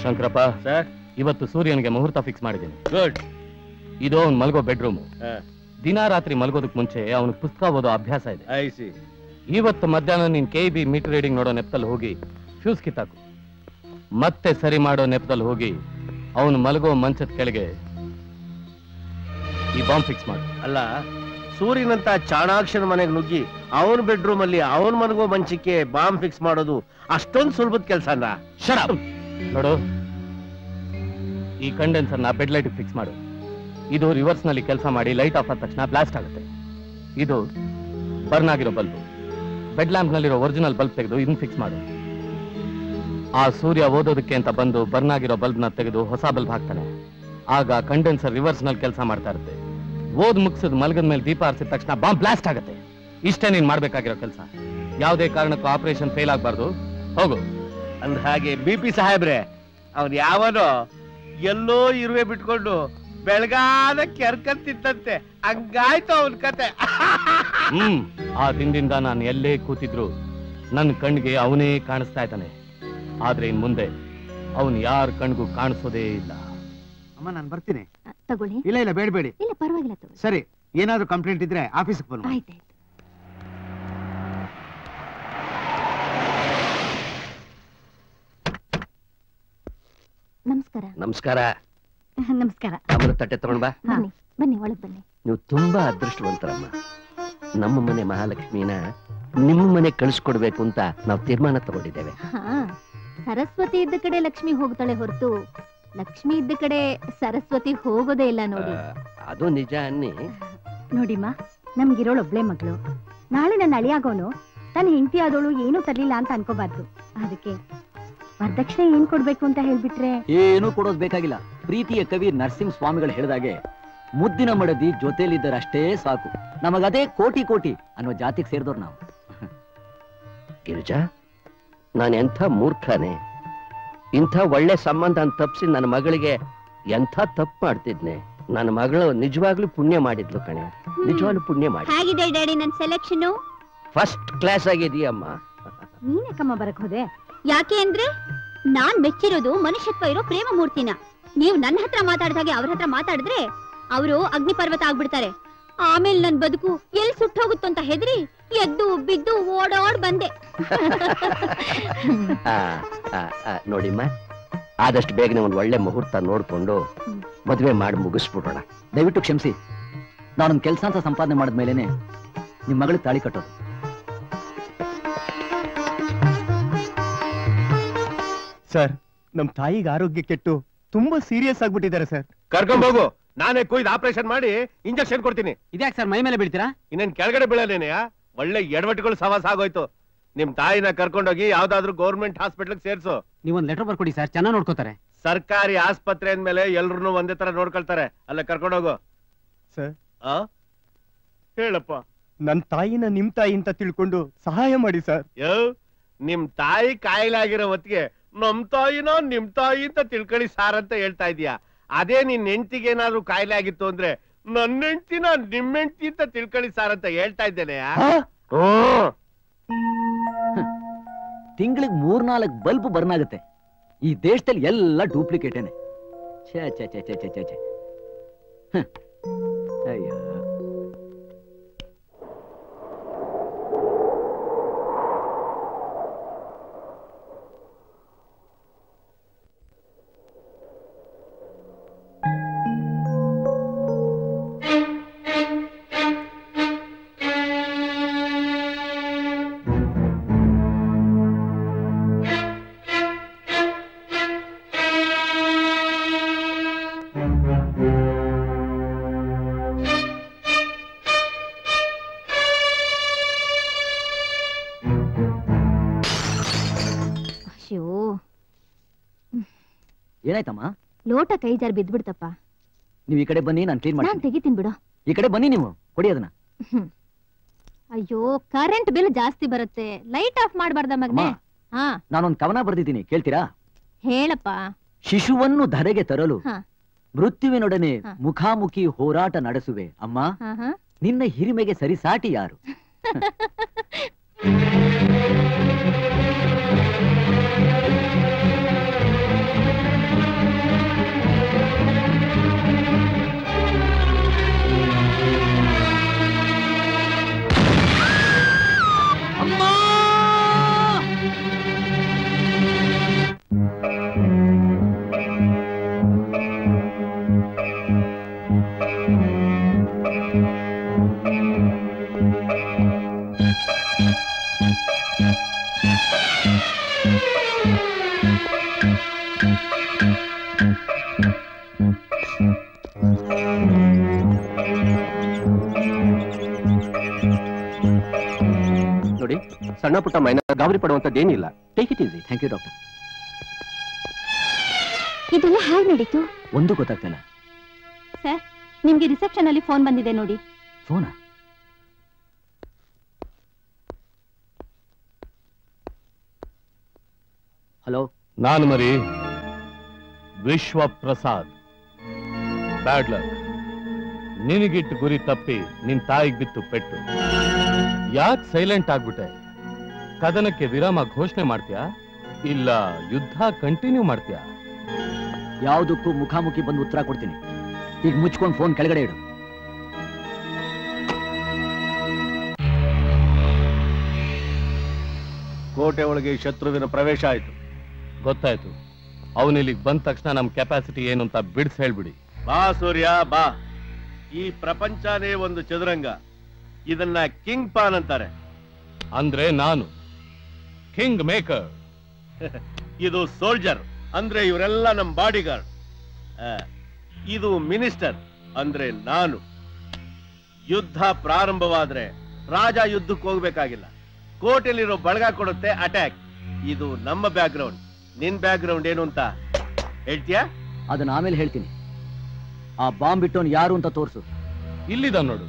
Shankarappa sir, ಇವತ್ತು ಸೂರ್ಯನಿಗೆ ಮುಹೂರ್ತ ಫಿಕ್ಸ್ ಮಾಡಿದ್ದೀನಿ. ಗುಡ್. ಇದು ಅವ್ನು ಮಲ್ಗೋ ಬೆಡ್ರೂಮ್. ದಿನ ರಾತ್ರಿ ಮಲ್ಗೋದಕ್ ಮುಂಚೆ ಅವನು ಪುಸ್ತಕ ಓದೋ ಅಭ್ಯಾಸ ಇದೆ. I C. ಇವತ್ತು ಮಧ್ಯಾಹ್ನ ನೀನ್ KEB ಮೀಟರ್ ರೀಡಿಂಗ್ ನೋಡೋ ನೆಪದಲ್ಲಿ ಹೋಗಿ ಫ್ಯೂಸ್ ಕಿತ್ತಾಕು. ಮತ್ತೆ ಸರಿ ಮಾಡೋ ನೆಪದಲ್ಲಿ ಹೋಗಿ ಅವನು ಮಲಗೋ ಮಂಚದ ಕೆಳಗೆ ಈ ಬಾಂಬ್ ಫಿಕ್ಸ್ ಮಾಡು. ಅಲ್ಲ, ಸೂರ್ಯನಂತ ಚಾಣಾಕ್ಷನ ಮನೆಗೆ ನುಗ್ಗಿ ಅವನ ಬೆಡ್ರೂಮ್ ಅಲ್ಲಿ ಅವನ್ ಮನಗೋ ಮಂಚಕ್ಕೆ ಬಾಂಬ್ ಫಿಕ್ಸ್ ಮಾಡೋದು ಅಷ್ಟೊಂದು ಸುಲಭದ ಕೆಲಸನ? ನೋಡು, ಈ ಕಂಡೆನ್ಸರ್ ನ ಬೆಡ್ ಲೈಟ್ ಫಿಕ್ಸ್ ಮಾಡು. ಇದು ರಿವರ್ಸ್ ನಲ್ಲಿ ಕೆಲಸ ಮಾಡಿ ಲೈಟ್ ಆಫ್ ಆದ ತಕ್ಷಣ ಬ್ಲಾಸ್ಟ್ ಆಗುತ್ತೆ. ಇದು ಬರ್ನ್ ಆಗಿರೋ ಬಲ್ಬ್. ಬೆಡ್ ಲ್ಯಾಂಪ್ ನಲ್ಲಿರೋ ಒರಿಜಿನಲ್ ಬಲ್ಬ್ ತೆಗೆದು ಇದನ್ನ ಫಿಕ್ಸ್ ಮಾಡು. ಆ ಸೂರ್ಯ ಓದೋದಕ್ಕೆ ಅಂತ ಬಂದು ಬರ್ನ್ ಆಗಿರೋ ಬಲ್ಬ್ ನ ತೆಗೆದು ಹೊಸ ಬಲ್ಬ್ ಹಾಕ್ತಾನೆ. ಆಗ ಕಂಡೆನ್ಸರ್ ರಿವರ್ಸ್ ನಲ್ಲಿ ಕೆಲಸ ಮಾಡ್ತಾ ಇರುತ್ತೆ. ಓದ್ ಮುಗಿಸಿದ ಮಲಗದ ಮೇಲೆ ದೀಪ ಆರಿಸಿದ ತಕ್ಷಣ ಬಾಂಬ್ ಬ್ಲಾಸ್ಟ್ ಆಗುತ್ತೆ. ಇಷ್ಟೇ ನೀನ್ ಮಾಡ್ಬೇಕಾಗಿರೋ ಕೆಲಸ. ಯಾವುದೇ ಕಾರಣಕ್ಕೂ ಆಪರೇಷನ್ ಫೇಲ್ ಆಗ್ಬಾರ್ದು. ಹೋಗು. ಅಂದ ಹಾಗೆ BP ಸಾಹೇಬ್ರೆ, ಅವ್ನು ಯಾವನೋ ಎಲ್ಲೋ ಇರುವೆ ಬಿಟ್ಕೊಂಡು ಬೆಳಗಾನ ಕೆರ್ಕಂತಿತ್ತಂತೆ, ಹಂಗಾಯ್ತು ಅವನ್ ಕತೆ. ಆ ದಿನದಿಂದ ನಾನು ಎಲ್ಲೇ ಕೂತಿದ್ರು ನನ್ನ ಕಣ್ಣಿಗೆ ಅವನೇ ಕಾಣಿಸ್ತಾ ಇದ್ದಾನೆ. ಆದ್ರೆ ಇನ್ ಮುಂದೆ ಅವನು ಯಾರ ಕಣ್ಗೂ ಕಾಣಿಸೋದೇ ಇಲ್ಲ. ಅಮ್ಮ, ನಾನು ಬರ್ತೀನಿ. ತಗೊಳ್ಳಿ. ಇಲ್ಲ ಇಲ್ಲ, ಬೇಡಬೇಡಿ. ಇಲ್ಲ, ಪರವಾಗಿಲ್ಲ, ತಗೊಳ್ಳಿ. ಸರಿ, ಏನಾದ್ರೂ ಕಂಪ್ಲೇಂಟ್ ಇದ್ರೆ ಆಫೀಸ್ಗೆ ಬನ್ನಿ. ಆಯ್ತಾಯ್ತು. ನಮಸ್ಕಾರ. ನಮಸ್ಕಾರ. ನಮಸ್ಕಾರ. ಅಮೃತ ತಟ್ಟೆ ತಗೊಂಡ್ ಬಾ. ಬನ್ನಿ ಬನ್ನಿ, ಒಳಗ್ ಬನ್ನಿ. ನೀವು ತುಂಬಾ ಅದೃಷ್ಟವಂತರಮ್ಮ. ನಮ್ಮ ಮನೆ ಮಹಾಲಕ್ಷ್ಮಿನ ನಿಮ್ಮ ಮನೆ ಕಳಿಸ್ಕೊಡ್ಬೇಕು ಅಂತ ನಾವು ತೀರ್ಮಾನ ತಗೊಂಡಿದ್ದೇವೆ. ಸರಸ್ವತಿ ಇದ್ದ ಕಡೆ ಲಕ್ಷ್ಮಿ ಹೋಗ್ತಾಳೆ ಹೊರತು ಲಕ್ಷ್ಮಿ ಇದ್ದ ಕಡೆ ಸರಸ್ವತಿ ಹೋಗೋದೇ ಇಲ್ಲ ನೋಡಿ. ಅದು ನಿಜ ಅನ್ನಿ. ನೋಡಿಮ್ಮ, ನಮ್ಗಿರೋಳು ಒಬ್ಳೆ ಮಗಳು. ನಾಳೆ ನನ್ನ ಅಳಿಯಾಗೋನು ತನ್ನ ಹೆಂಡತಿ ಆದೋಳು ಏನೂ ತರ್ಲಿಲ್ಲ ಅಂತ ಅನ್ಕೋಬಾರ್ದು. ಅದಕ್ಕೆ ವರದಕ್ಷಿಣೆ ಏನ್ ಕೊಡ್ಬೇಕು ಅಂತ ಹೇಳ್ಬಿಟ್ರೆ ಏನು ಕೊಡೋದ್ ಬೇಕಾಗಿಲ್ಲ. ಪ್ರೀತಿಯ ಕವಿ ನರಸಿಂಹ ಸ್ವಾಮಿಗಳು ಹೇಳಿದಾಗೆ ಮುದ್ದಿನ ಮಡದಿ ಜೊತೆಲಿದ್ದರಷ್ಟೇ ಸಾಕು. ನಮಗದೇ ಕೋಟಿ ಕೋಟಿ ಅನ್ನೋ ಜಾತಿಗೆ ಸೇರಿದವ್ರು ನಾವು. ಗಿರಿಜಾ, ನಾನು ಎಂಥ ಮೂರ್ಖನೇ. ಇಂಥ ಒಳ್ಳೆ ಸಂಬಂಧ ಅಂತ ತಪ್ಪಿಸಿ ನನ್ನ ಮಗಳಿಗೆ ಎಂಥ ತಪ್ಪು ಮಾಡ್ತಿದ್ನೆ. ನನ್ನ ಮಗಳು ನಿಜವಾಗ್ಲೂ ಪುಣ್ಯ ಮಾಡಿದ್ಲು ಕಣೆ, ನಿಜವಾಗ್ಲೂ ಪುಣ್ಯ ಮಾಡಿ. ಹೇಗಿದೆ ಡ್ಯಾಡಿ ನನ್ನ ಸೆಲೆಕ್ಷನ್? ಫಸ್ಟ್ ಕ್ಲಾಸ್ ಆಗಿದೆಯಮ್ಮ. ನೀನಕ್ಕಮ್ಮ ಬರಕ್ ಹೋದೆ? ಯಾಕೆ ಅಂದ್ರೆ ನಾನ್ ಮೆಚ್ಚಿರೋದು ಮನುಷ್ಯತ್ವ ಇರೋ ಪ್ರೇಮ ಮೂರ್ತಿನ. ನೀವು ನನ್ನ ಹತ್ರ ಮಾತಾಡಿದಾಗೆ ಅವ್ರ ಹತ್ರ ಮಾತಾಡಿದ್ರೆ ಅವರು ಅಗ್ನಿ ಪರ್ವತ ಆಗ್ಬಿಡ್ತಾರೆ. ಆಮೇಲೆ ನನ್ ಬದುಕು ಎಲ್ಲಿ ಸುಟ್ಟು ಹೋಗುತ್ತೋ ಅಂತ ಹೆದರಿ ಎದ್ದು ಬಿದ್ದು ಓಡಾಡ್ ಬಂದೆ. ನೋಡಿಮ್ಮ, ಆದಷ್ಟು ಬೇಗನೆ ಒಂದು ಒಳ್ಳೆ ಮುಹೂರ್ತ ನೋಡ್ಕೊಂಡು ಮದುವೆ ಮಾಡಿ ಮುಗಿಸ್ಬಿಡೋಣ. ದಯವಿಟ್ಟು ಕ್ಷಮಿಸಿ. ನಾನೊಂದು ಕೆಲಸ ಅಂತ ಸಂಪಾದನೆ ಮಾಡಿದ್ಮೇಲೆನೆ ನಿಮ್ ಮಗಳಿಗೆ ತಾಳಿ ಕಟ್ಟೋದು. ಸರ್, ನಮ್ ತಾಯಿಗೆ ಆರೋಗ್ಯ ಕೆಟ್ಟು ತುಂಬಾ ಸೀರಿಯಸ್ ಆಗ್ಬಿಟ್ಟಿದ್ದಾರೆ ಸರ್. ಕರ್ಕೊಂಬೋಗು, ನಾನೇ ಕೊಯ್ದು ಆಪರೇಷನ್ ಮಾಡಿ ಇಂಜೆಕ್ಷನ್ ಕೊಡ್ತೀನಿ. ಇದ್ಯಾಕೆ ಸರ್ ಮೈ ಮೇಲೆ ಬೀಳ್ತೀರಾ? ಇನ್ನೇನ್ ಕೆಳಗಡೆ ಬೀಳಲೇನೆಯ? ಒಳ್ಳೆ ಎಡವಟ್ಟುಗಳು ಸವಾಸ ಆಗೋಯ್ತು. ನಿಮ್ ತಾಯಿನ ಕರ್ಕೊಂಡೋಗಿ ಯಾವ್ದಾದ್ರು ಗೌರ್ಮೆಂಟ್ ಹಾಸ್ಪಿಟಲ್ ಸೇರ್ಸು. ನೀವೊಂದ್ ಲೆಟರ್ ಬರ್ಕೊಡಿ ಸರ್, ಚೆನ್ನಾಗಿ ನೋಡ್ಕೋತಾರೆ. ಸರ್ಕಾರಿ ಆಸ್ಪತ್ರೆ ಅಂದ್ಮೇಲೆ ಎಲ್ರು ಒಂದೇ ತರ ನೋಡ್ಕೊಳ್ತಾರೆ. ಅಲ್ಲ, ಕರ್ಕೊಂಡೋಗು. ಸರ್, ಹೇಳಪ್ಪ. ನನ್ ತಾಯಿನ ನಿಮ್ ತಾಯಿ ಅಂತ ತಿಳ್ಕೊಂಡು ಸಹಾಯ ಮಾಡಿ ಸರ್. ನಿಮ್ ತಾಯಿ ಕಾಯಿಲೆ ಆಗಿರೋ ಹೊತ್ತಿಗೆ ನಮ್ ತಾಯಿನ ನಿಮ್ ತಾಯಿ ಅಂತ ತಿಳ್ಕೊಳ್ಳಿ ಸಾರ್ ಅಂತ ಹೇಳ್ತಾ ಇದೀಯಾ? ಅದೇ ನಿನ್ ಹೆಂಡತಿಗೆ ಏನಾದ್ರು ಕಾಯಿಲೆ ಆಗಿತ್ತು ಅಂದ್ರೆ ನನ್ನ ಹೆಂಡತಿನ ನಿಮ್ ಹೆಂಡತಿ ಅಂತ ತಿಳ್ಕೊಳ್ಳಿ ಸಾರ್ ಅಂತ ಹೇಳ್ತಾ ಇದ್ದೇನೆ. ತಿಂಗಳಿಗೆ 3-4 ಬಲ್ಬ್ ಬರ್ನ್ ಆಗುತ್ತೆ. ಈ ದೇಶದಲ್ಲಿ ಎಲ್ಲ ಡೂಪ್ಲಿಕೇಟೇನೆ. ಛೇ ಛೇ ಛೇ ಛೇ ಛೇ ಛೇ. ಅಯ್ಯೋ, ಏನಾಯ್ತಮ್ಮ? ಲೋಟ ಕೈ ಜಾರ್ ಬಿದ್ಬಿಡ್ತಪ್ಪ. ನೀವು ಈ ಕಡೆ ಬನ್ನಿ, ನಾನು ಕ್ಲೀನ್ ಮಾಡಿ. ನಾನ್ ತೆಗಿತೀನಿ ಬಿಡು. ಈ ಕಡೆ ಬನ್ನಿ, ನೀವು ಕೊಡಿ ಅದನ್ನ. ಅಯ್ಯೋ, ಕರೆಂಟ್ ಬಿಲ್ ಜಾಸ್ತಿ ಬರುತ್ತೆ. ಲೈಟ್ ಆಫ್ ಮಾಡಬಾರ್ದ ಮಗನೇ? ನಾನೊಂದು ಕವನ ಬರ್ದಿದ್ದೀನಿ, ಕೇಳ್ತೀರಾ? ಹೇಳಪ್ಪ. ಶಿಶುವನ್ನು ಧರೆಗೆ ತರಲು ಮೃತ್ಯುವಿನೊಡನೆ ಮುಖಾಮುಖಿ ಹೋರಾಟ ನಡೆಸುವೆ ಅಮ್ಮ. ನಿನ್ನ ಹಿರಿಮೆಗೆ ಸರಿಸಾಟಿ ಯಾರು? ನೋಡಿ, ಸಣ್ಣ ಪುಟ್ಟ ಮೈನರ್ ಗಾಬರಿ ಪಡುವಂತದ್ದೇನಿಲ್ಲ. Take it easy. Thank you doctor. ಇದೆಲ್ಲ ಹೇಗೆ ನಡೀತು? ಒಂದು ಗೊತ್ತಾಗ್ತಿಲ್ಲ. ಸರ್, ನಿಮ್ಗೆ ರಿಸೆಪ್ಷನ್ ಅಲ್ಲಿ ಫೋನ್ ಬಂದಿದೆ ನೋಡಿ. ಫೋನಾ? ಹಲೋ, ನಾನು ಮರಿ ವಿಶ್ವ ಪ್ರಸಾದ್. Bad luck. ನಿನಗಿಟ್ಟು ಗುರಿ ತಪ್ಪಿ ನಿನ್ ತಾಯಿಗೆ ಬಿತ್ತು ಪೆಟ್ಟು. ಯಾಕೆ ಸೈಲೆಂಟ್ ಆಗ್ಬಿಟ್ಟೆ? ಕದನಕ್ಕೆ ವಿರಾಮ ಘೋಷಣೆ ಮಾಡ್ತೀಯಾ ಇಲ್ಲ ಯುದ್ಧ ಕಂಟಿನ್ಯೂ ಮಾಡ್ತೀಯಾ? ಯಾವುದಕ್ಕೂ ಮುಖಾಮುಖಿ ಬಂದು ಉತ್ತರ ಕೊಡ್ತೀನಿ. ಈಗ ಮುಚ್ಕೊಂಡು ಫೋನ್ ಕೆಳಗಡೆ ಇಡು. ಕೋಟೆ ಒಳಗೆ ಶತ್ರುವಿನ ಪ್ರವೇಶ ಆಯ್ತು. ಗೊತ್ತಾಯ್ತು. ಅವನಿಲ್ಲಿಗೆ ಬಂದ ತಕ್ಷಣ ನಮ್ ಕೆಪಾಸಿಟಿ ಏನು ಅಂತ ಬಿಡ್ಸ್ ಹೇಳ್ಬಿಡಿ. ಬಾ ಸೂರ್ಯ ಬಾ. ಈ ಪ್ರಪಂಚನೇ ಒಂದು ಚದುರಂಗ. ಇದನ್ನ ಕಿಂಗ್ ಪಾನ್ ಅಂತಾರೆ. ಅಂದ್ರೆ ನಾನು ಕಿಂಗ್ ಮೇಕರ್. ಇದು ಸೋಲ್ಜರ್ ಅಂದ್ರೆ ಇವರೆಲ್ಲ ನಮ್ ಬಾಡಿ ಗಾರ್ಡ್. ಇದು ಮಿನಿಸ್ಟರ್ ಅಂದ್ರೆ ನಾನು. ಯುದ್ಧ ಪ್ರಾರಂಭವಾದ್ರೆ ರಾಜ ಯುದ್ಧಕ್ಕೆ ಹೋಗ್ಬೇಕಾಗಿಲ್ಲ. ಕೋಟೆಯಲ್ಲಿರೋ ಬಳಗ ಕೊಡುತ್ತೆ ಅಟ್ಯಾಕ್. ಇದು ನಮ್ಮ ಬ್ಯಾಕ್ ಗ್ರೌಂಡ್. ನಿನ್ ಬ್ಯಾಕ್ ಗ್ರೌಂಡ್ ಏನು ಅಂತ ಹೇಳ್ತೀಯಾ? ಅದನ್ನ ಆಮೇಲೆ ಹೇಳ್ತೀನಿ. ಆ ಬಾಂಬ್ ಬಿಟ್ಟವನು ಯಾರು ಅಂತ ತೋರಿಸು. ಇಲ್ಲಿದ ನೋಡು.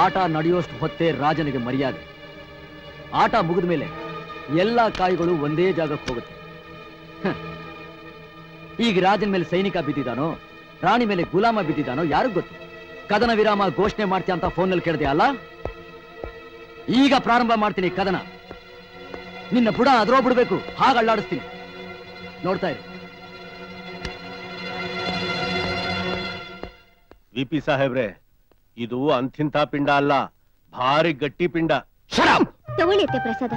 ಆಟ ನಡೆಯುವಷ್ಟು ಹೊತ್ತೇ ರಾಜನಿಗೆ ಮರ್ಯಾದೆ. ಆಟ ಮುಗಿದ ಮೇಲೆ ಎಲ್ಲಾ ಕಾಯಿಗಳು ಒಂದೇ ಜಾಗಕ್ಕೆ ಹೋಗುತ್ತೆ. ಈಗ ರಾಜನ ಮೇಲೆ ಸೈನಿಕ ಬಿದ್ದಿದ್ದಾನೋ, ರಾಣಿ ಮೇಲೆ ಗುಲಾಮ ಬಿದ್ದಿದ್ದಾನೋ ಯಾರಿಗ್ ಗೊತ್ತು? ಕದನ ವಿರಾಮ ಘೋಷಣೆ ಮಾಡ್ತೀಯ ಅಂತ ಫೋನ್ನಲ್ಲಿ ಕೇಳಿದೆ ಅಲ್ಲ? ಈಗ ಪ್ರಾರಂಭ ಮಾಡ್ತೀನಿ ಕದನ. ನಿನ್ನ ಬುಡ ಅದ್ರೋ ಬಿಡ್ಬೇಕು, ಹಾಗಳ್ಳಾಡಿಸ್ತೀನಿ. ನೋಡ್ತಾ ಇರು. ವಿಪಿ ಸಾಹೇಬ್ರೆ, ಇದು ಅಂಥಿಂಥ ಪಿಂಡ ಅಲ್ಲ, ಭಾರಿ ಗಟ್ಟಿ ಪಿಂಡ. ತಗೊಳ್ಳಿ ಅತ್ತೆ ಪ್ರಸಾದ.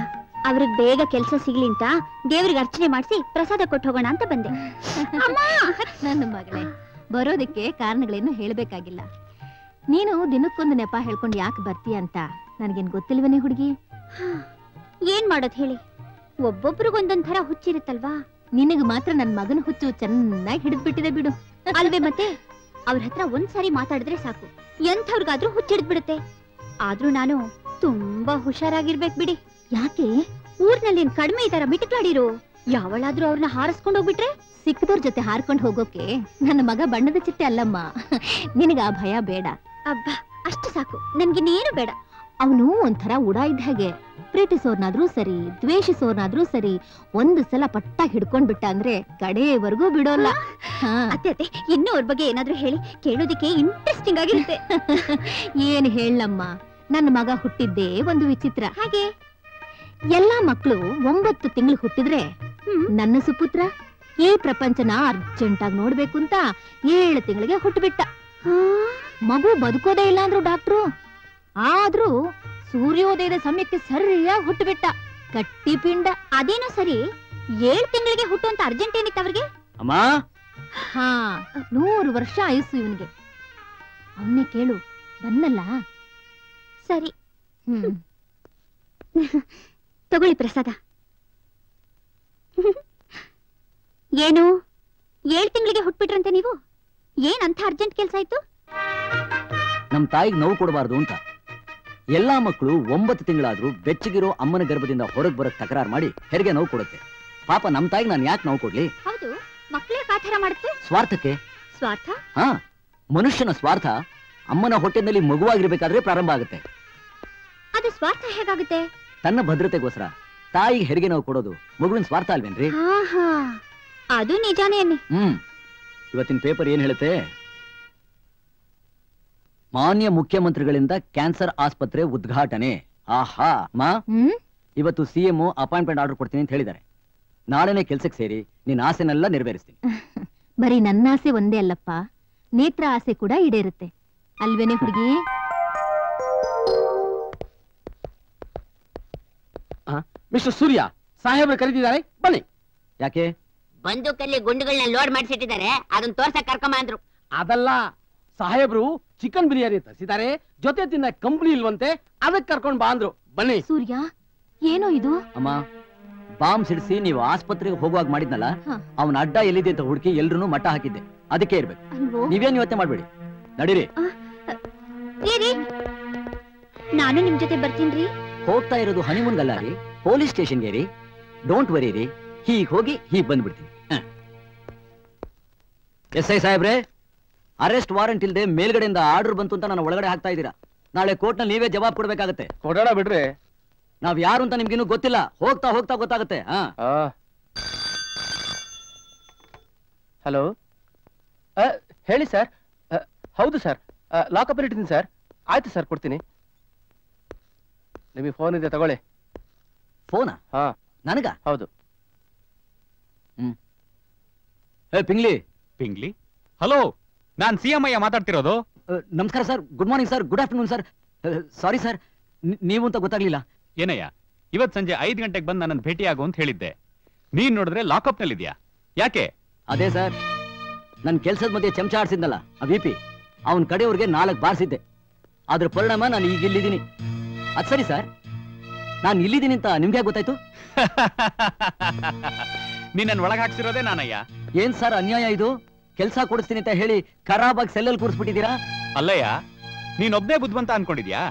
ಅವ್ರಿಗೆ ಬೇಗ ಕೆಲಸ ಸಿಗ್ಲಿ ಅಂತ ದೇವ್ರಿಗೆ ಅರ್ಚನೆ ಮಾಡಿಸಿ ಪ್ರಸಾದ ಕೊಟ್ಟು ಹೋಗೋಣ ಅಂತ ಬಂದೆ. ನನ್ನ ಮಗಳೇ, ಬರೋದಕ್ಕೆ ಕಾರಣಗಳೇನು ಹೇಳ್ಬೇಕಾಗಿಲ್ಲ. ನೀನು ದಿನಕ್ಕೊಂದು ನೆಪ ಹೇಳ್ಕೊಂಡು ಯಾಕೆ ಬರ್ತೀಯ ಅಂತ ನನಗೇನ್ ಗೊತ್ತಿಲ್ವನೇ ಹುಡುಗಿ? ಏನ್ ಮಾಡೋದ್ ಹೇಳಿ, ಒಬ್ಬೊಬ್ರಿಗೊಂದೊಂದ್ ಥರ ಹುಚ್ಚಿರುತ್ತಲ್ವಾ. ನಿನಗೆ ಮಾತ್ರ ನನ್ನ ಮಗನ ಹುಚ್ಚು ಚೆನ್ನಾಗಿ ಹಿಡಿದ್ಬಿಟ್ಟಿದೆ ಬಿಡು. ಅಲ್ವೇ ಮತ್ತೆ? ಅವ್ರ ಹತ್ರ ಒಂದ್ಸಾರಿ ಮಾತಾಡಿದ್ರೆ ಸಾಕು, ಎಂಥವ್ರಿಗಾದ್ರೂ ಹುಚ್ಚಿಡ್ದ್ಬಿಡುತ್ತೆ. ಆದ್ರೂ ನಾನು ತುಂಬಾ ಹುಷಾರಾಗಿರ್ಬೇಕು ಬಿಡಿ. ಯಾಕೆ? ಊರ್ನಲ್ಲಿ ಕಡಿಮೆ ಇದಾರ ಮಿಟುಕ್ಲಾಡಿರು. ಯಾವಳಾದ್ರೂ ಅವ್ರನ್ನ ಹಾರಿಸ್ಕೊಂಡು ಹೋಗ್ಬಿಟ್ರೆ? ಸಿಕ್ಕದವ್ರ ಜೊತೆ ಹಾರ್ಕೊಂಡು ಹೋಗೋಕೆ ನನ್ನ ಮಗ ಬಣ್ಣದ ಚಿಟ್ಟೆ ಅಲ್ಲಮ್ಮ. ನಿನಗ ಆ ಭಯ ಬೇಡ. ಅಬ್ಬಾ, ಅಷ್ಟು ಸಾಕು, ನನ್ಗಿನ್ನೇನು ಬೇಡ. ಅವನು ಒಂಥರ ಉಡಾ ಇದ್ದ ಹಾಗೆ. ಪ್ರೀತಿಸೋರ್ನಾದ್ರೂ ಸರಿ, ದ್ವೇಷಿಸೋರ್ನಾದ್ರೂ ಸರಿ, ಒಂದು ಸಲ ಪಟ್ಟ ಹಿಡ್ಕೊಂಡ್ಬಿಟ್ಟ ಅಂದ್ರೆ ಕಡೆವರೆಗೂ ಬಿಡೋಲ್ಲ. ಅತ್ತೆ ಅತ್ತೆ, ಇನ್ನೂ ಅವ್ರ ಬಗ್ಗೆ ಏನಾದ್ರೂ ಹೇಳಿ, ಕೇಳೋದಿಕ್ಕೆ ಇಂಟ್ರೆಸ್ಟಿಂಗ್ ಆಗಿರುತ್ತೆ. ಏನ್ ಹೇಳಮ್ಮ, ನನ್ನ ಮಗ ಹುಟ್ಟಿದ್ದೇ ಒಂದು ವಿಚಿತ್ರ. ಹಾಗೆ ಎಲ್ಲಾ ಮಕ್ಕಳು 9 ತಿಂಗಳು ಹುಟ್ಟಿದ್ರೆ, ನನ್ನ ಸುಪುತ್ರ ಈ ಪ್ರಪಂಚನ ಅರ್ಜೆಂಟ್ ಆಗಿ ನೋಡ್ಬೇಕು ಅಂತ 7 ತಿಂಗಳಿಗೆ ಹುಟ್ಟುಬಿಟ್ಟ. ಮಗು ಬದುಕೋದೇ ಇಲ್ಲ ಅಂದ್ರು ಡಾಕ್ಟ್ರು. ಆದ್ರೂ ಸೂರ್ಯೋದಯದ ಸಮಯಕ್ಕೆ ಸರಿಯಾಗಿ ಹುಟ್ಟುಬಿಟ್ಟ. ಗಟ್ಟಿ ಪಿಂಡ. ಅದೇನೋ ಸರಿ, 7 ತಿಂಗಳಿಗೆ ಹುಟ್ಟುವಂತ ಅರ್ಜೆಂಟ್ ಏನಿತ್ತು ಅವ್ರಿಗೆ? ಅಮ್ಮ, ಹಾ, 100 ವರ್ಷ ಆಯುಸ್ಸು ಇವನಿಗೆ. ಅವನ್ನೇ ಕೇಳು, ಬನ್ನಲ್ಲ. ಸರಿ, ತಗೊಳ್ಳಿ ಪ್ರಸಾದ. ಏನು 7 ತಿಂಗಳಿಗೆ ಹುಟ್ಬಿಟ್ರಂತೆ ನೀವು? ಏನಂತ ಅರ್ಜೆಂಟ್ ಕೆಲ್ಸ ಆಯ್ತು? ನಮ್ ತಾಯಿಗೆ ನೋವು ಕೊಡಬಾರ್ದು ಅಂತ ಎಲ್ಲಾ ಮಕ್ಕಳು 9 ತಿಂಗಳಾದ್ರೂ ಬೆಚ್ಚಗಿರೋ ಅಮ್ಮನ ಗರ್ಭದಿಂದ ಹೊರಗೆ ಬರಕ್ ತಕರಾರು ಮಾಡಿ ಹೆರಿಗೆ ನೋವು ಕೊಡುತ್ತೆ. ಪಾಪ ನಮ್ ತಾಯಿಗೆ ನಾನು ಯಾಕೆ ನೋವು ಕೊಡ್ಲಿ? ಹೌದು, ಮಕ್ಕಳೇ ಕಾಥರ ಮಾಡುತ್ತೆ. ಸ್ವಾರ್ಥಕ್ಕೆ. ಸ್ವಾರ್ಥ? ಹಾ, ಮನುಷ್ಯನ ಸ್ವಾರ್ಥ ಅಮ್ಮನ ಹೊಟ್ಟೆನಲ್ಲಿ ಮಗುವಾಗಿರ್ಬೇಕಾದ್ರೆ ಪ್ರಾರಂಭ ಆಗುತ್ತೆ. ಅದು ಸ್ವಾರ್ಥ ಹೇಗಾಗುತ್ತೆ? ತನ್ನ ಭದ್ರತೆಗೋಸ್ಕರ ತಾಯಿಗೆ ಹೆರಿಗೆ ನೋವು ಕೊಡೋದು ಮಗುವಿನ ಸ್ವಾರ್ಥ ಅಲ್ವೇನ್ರಿ? ಅದು ನಿಜಾನೇ ಅನ್ನಿ. ಇವತ್ತಿನ ಪೇಪರ್ ಏನ್ ಹೇಳುತ್ತೆ? ಮಾನ್ಯ ಮುಖ್ಯಮಂತ್ರಿಗಳಿಂದ ಕ್ಯಾನ್ಸರ್ ಆಸ್ಪತ್ರೆ ಉದ್ಘಾಟನೆ. ಆಹಾ ಮಾ, ಇವತ್ತು ಸಿಎಂ ಅಪಾಯಿಂಟ್ಮೆಂಟ್ ಆರ್ಡರ್ ಕೊಡ್ತೀನಿ ಅಂತ ಹೇಳಿದ್ದಾರೆ. ನಾಳೆನೆ ಕೆಲ್ಸಕ್ಕೆ ಸೇರಿ ನಿನ್ನ ಆಸೆನೆಲ್ಲ ನೆರವೇರಿಸ್ತೀನಿ. ಬರೀ ನನ್ನ ಆಸೆ ಒಂದೇ ಅಲ್ಲಪ್ಪ, ನೇತ್ರ ಆಸೆ ಕೂಡ ಈಡೇರುತ್ತೆ ಅಲ್ವೇನೆ ಹುಡುಗಿ? ಮಿಸ್ಟರ್ ಸೂರ್ಯ, ಸಾಹೇಬ್ರು ಕರೀತಿದ್ದಾರೆ, ಬನ್ನಿ. ಯಾಕೆ? ಬಂದೂಕಲ್ಲಿ ಗುಂಡುಗಳನ್ನ ಲೋಡ್ ಮಾಡಿಸಿಟ್ಟಿದ್ದಾರೆ, ಅದನ್ನ ತೋರ್ಸಕ್ ಕರ್ಕೊಂಬ ಅಂದ್ರು. ಅದಲ್ಲ, ಸಾಹೇಬ್ರು ಚಿಕನ್ ಬಿರಿಯಾನಿ ತರಿಸಿದ್ದಾರೆ, ಜೊತೆ ತಿನ್ನ ಕಂಪ್ನಿ ಇಲ್ವಂತೆ, ಅದಕ್ಕೆ ಕರ್ಕೊಂಡ್ ಬಾ ಅಂದ್ರು. ಬನ್ನಿ. ಸೂರ್ಯ, ಏನೋ ಇದು? ಅಮ್ಮ, ಬಾಂಬ್ ಸಿಡಿಸಿ ನೀವು ಆಸ್ಪತ್ರೆಗೆ ಹೋಗುವಾಗ ಮಾಡಿದ್ನಲ್ಲ, ಅವನ ಅಡ್ಡ ಎಲ್ಲಿದೆ ಅಂತ ಹುಡುಕಿ ಎಲ್ರು ಮಟ್ಟ ಹಾಕಿದ್ದೆ. ಅದಕ್ಕೆ ಇರ್ಬೇಕು. ನೀವೇನು ಯೋಚನೆ ಮಾಡ್ಬೇಡಿ, ನಡೀರಿ. ನಾನು ನಿಮ್ ಜೊತೆ ಬರ್ತೀನಿ. ಹೋಗ್ತಾ ಇರೋದು ಹನಿಮೂನ್ಗಲ್ಲ ರೀ, ಪೊಲೀಸ್ ಸ್ಟೇಷನ್ಗೆ ರೀ. ಡೋಂಟ್ ವರಿ ರೀ, ಹೀಗ್ ಹೋಗಿ ಹೀಗ್ ಬಂದ್ಬಿಡ್ತೀನಿ. SI ಸಾಹೇಬ್ರೆ, ಅರೆಸ್ಟ್ ವಾರೆಂಟ್ ಇಲ್ದೆ ಮೇಲ್ಗಡೆಯಿಂದ ಆರ್ಡರ್ ಬಂತು ಅಂತ ನಾನು ಒಳಗಡೆ ಹಾಕ್ತಾ ಇದ್ದೀರಾ. ನಾಳೆ ಕೋರ್ಟ್ ನಲ್ಲಿ ನೀವೇ ಜವಾಬ್ ಕೊಡ್ಬೇಕಾಗತ್ತೆ. ಕೊಡೋಣ ಬಿಡ್ರಿ. ನಾವ್ ಯಾರು ಅಂತ ನಿಮ್ಗಿನ್ನೂ ಗೊತ್ತಿಲ್ಲ, ಹೋಗ್ತಾ ಹೋಗ್ತಾ ಗೊತ್ತಾಗುತ್ತೆ. ಹಲೋ, ಹೇಳಿ ಸರ್. ಹೌದು ಸರ್, ಲಾಕಪ್ ಇಟ್ಟಿದ್ದೀನಿ ಸರ್. ಆಯ್ತು ಸರ್, ಕೊಡ್ತೀನಿ. ನಿಮಗೆ ಫೋನ್ ಇದೆ, ತಗೊಳ್ಳಿ. ಫೋನಾ? ಹಾ, ನನಗ? ಹೌದು. ಪಿಂಗ್ಲಿ. ಪಿಂಗ್ಲಿ? ಹಲೋ, ನಾನ್ CM ಅಯ್ಯ ಮಾತಾಡ್ತಿರೋದು. ನಮಸ್ಕಾರ sir, good morning sir, good afternoon sir. Sorry sir, ನೀವು ಅಂತ ಗೊತ್ತಾಗ್ಲಿಲ್ಲ. ಏನಯ್ಯ, ಇವತ್ ಸಂಜೆ 5 ಗಂಟೆಗೆ ಬಂದು ನನ್ನನ್ನು ಭೇಟಿಯಾಗು ಅಂತ ಹೇಳಿದ್ದೆ. ನೀನ್ ನೋಡಿದ್ರೆ ಲಾಕಪ್ ನಲ್ಲಿ ಇದೆಯಾ? ಯಾಕೆ? ಅದೇ ಸರ್, ನನ್ ಕೆಲ್ಸದ ಮಧ್ಯೆ ಚಮಚ ಆಡ್ಸಿದ್ನಲ್ಲ ಆ VP, ಅವನ್ ಕಡೆಯವ್ರಿಗೆ 4 ಬಾರಿಸಿದ್ದೆ. ಅದ್ರ ಪರಿಣಾಮ ನಾನು ಈಗ ಇಲ್ಲಿದ್ದೀನಿ. ಅದ್ ಸರಿ ಸರ್, ನಾನು ಇಲ್ಲಿದ್ದೀನಿ ಅಂತ ನಿಮ್ಗೆ ಗೊತ್ತಾಯ್ತು? ನಿನ್ನ ಒಳಗೆ ಹಾಕ್ಸಿರೋದೇ ನಾನಯ್ಯ. ಏನ್ ಸರ್ ಅನ್ಯಾಯ ಇದು? ಕೆಲ್ಸ ಕೊಡಿಸ್ತೀನಿ ಅಂತ ಹೇಳಿ ಖರಾಬಾಗಿ ಸೆಲ್ಲಲ್ಲಿ ಕೂರಿಸ್ಬಿಟ್ಟಿದ್ದೀರಾ. ಅಲ್ಲಯ್ಯ, ನೀನೊಬ್ನೇ ಬುದ್ಧಿವಂತ ಅನ್ಕೊಂಡಿದ್ಯಾ?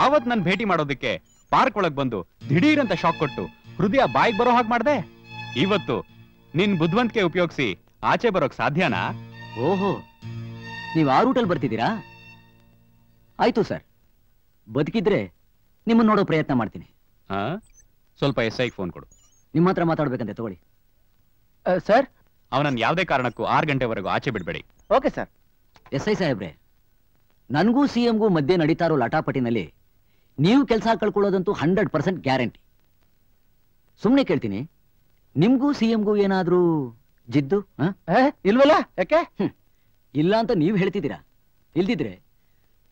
ಅವತ್ ನನ್ ಭೇಟಿ ಮಾಡೋದಕ್ಕೆ ಪಾರ್ಕ್ ಒಳಗ್ ಬಂದು ದಿಢೀರ್ ಅಂತ ಶಾಕ್ ಕೊಟ್ಟು ಹೃದಯ ಬಾಯಿಗೆ ಬರೋ ಹಾಗೆ ಮಾಡ್ದೆ. ಇವತ್ತು ನಿನ್ ಬುದ್ಧಿವಂತಿಕೆ ಉಪಯೋಗಿಸಿ ಆಚೆ ಬರೋಕ್ ಸಾಧ್ಯನಾ? ಓಹೋ, ನೀವು ಆ ರೂಟಲ್ಲಿ ಬರ್ತಿದ್ದೀರಾ? ಆಯ್ತು ಸರ್, ಬದುಕಿದ್ರೆ ನಿಮ್ಮನ್ನ ನೋಡೋ ಪ್ರಯತ್ನ ಮಾಡ್ತೀನಿ. ಸ್ವಲ್ಪ SI ಫೋನ್ ಕೊಡು. ನಿಮ್ಮ ಹತ್ರ ಮಾತಾಡ್ಬೇಕಂತೆ, ತಗೊಳ್ಳಿ. ಸರ್, ಅವನನ್ನ ಯಾವುದೇ ಕಾರಣಕ್ಕೂ 6 ಗಂಟೆವರೆಗೂ ಆಚೆ ಬಿಡಬೇಡಿ. Okay sir. SI ಸಾಹೇಬ್ರೆ, ನನಗೂ CMಗೂ ಮಧ್ಯೆ ನಡೀತಾ ಇರೋ ಲಟಾಪಟಿನಲ್ಲಿ ನೀವು ಕೆಲಸ ಕಳ್ಕೊಳ್ಳೋದಂತೂ 100% ಗ್ಯಾರಂಟಿ. ಸುಮ್ಮನೆ ಕೇಳ್ತೀನಿ, ನಿಮ್ಗೂ CMಗೂ ಏನಾದ್ರೂ ಜಿದ್ದು? ಇಲ್ವಲ್ಲ? ಯಾಕೆ? ಇಲ್ಲ ಅಂತ ನೀವು ಹೇಳ್ತಿದ್ದೀರಾ. ಇಲ್ದಿದ್ರೆ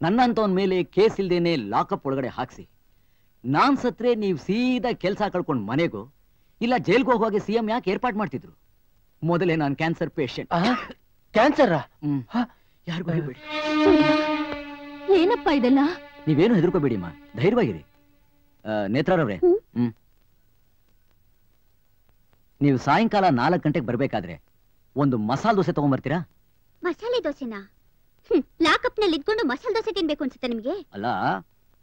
ನನ್ನ ಅಂತವನ್ ಮೇಲೆ ಕೇಸ್ ಇಲ್ದೇನೆ ಲಾಕಪ್ ಒಳಗಡೆ ಹಾಕ್ಸಿ, ನಾನ್ ಸತ್ರೆ ನೀವು ಸೀದಾ ಕೆಲಸ ಕಳ್ಕೊಂಡು ಮನೆಗೋ ಇಲ್ಲ ಜೈಲ್ಗೆ ಹೋಗುವಾಗೆ CM ಯಾಕೆ ಏರ್ಪಾಟ್ ಮಾಡ್ತಿದ್ರು? ಮೊದಲೇ ನಾನು ಕ್ಯಾನ್ಸರ್ ಪೇಷಂಟ್. ಕ್ಯಾನ್ಸರ್? ಯಾರಿಗೂ ಹೇಳ್ಬೇಡಿ. ಏನಪ್ಪ ಇದೆಲ್ಲ? ನೀವೇನು ಹೆದರ್ಕೋಬೇಡಿ ಅಮ್ಮ, ಧೈರ್ಯವಾಗಿರಿ. ನೇತ್ರಾರವ್ರೆ, ನೀವು ಸಾಯಂಕಾಲ 4 ಗಂಟೆಗೆ ಬರ್ಬೇಕಾದ್ರೆ ಒಂದು ಮಸಾಲೆ ದೋಸೆ ತಗೊಂಡ್ಬರ್ತೀರಾ? ಮಸಾಲೆ ದೋಸೆನಾ? ಲಾಕಪ್ ನಲ್ಲಿ ಇದ್ಕೊಂಡು ಮಸಾಲೆ ದೋಸೆ ತಿನ್ಬೇಕು ಅನ್ಸುತ್ತೆ ನಿಮ್ಗೆ? ಅಲ್ಲ,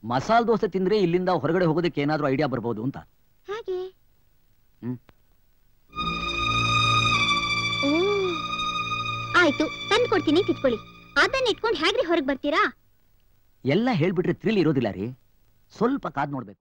ಮಸಾಲೆ ದೋಸೆ ತಿಂದ್ರೆ ಇಲ್ಲಿಂದ ಹೊರಗಡೆ ಹೋಗೋದಕ್ಕೆ ಏನಾದ್ರೂ ಐಡಿಯಾ ಬರ್ಬೋದು ಅಂತ. ಹಾಗೆ? ಆಯ್ತು, ತಂದು ಕೊಡ್ತೀನಿ, ತಿಳ್ಕೊಳ್ಳಿ. ಅದನ್ನ ಇಟ್ಕೊಂಡು ಹೇಗ್ರಿ ಹೊರಗೆ ಬರ್ತೀರಾ? ಎಲ್ಲ ಹೇಳ್ಬಿಟ್ರೆ ಥ್ರಿಲ್ ಇರೋದಿಲ್ಲ ರೀ, ಸ್ವಲ್ಪ ಕಾದ್ ನೋಡ್ಬೇಕು.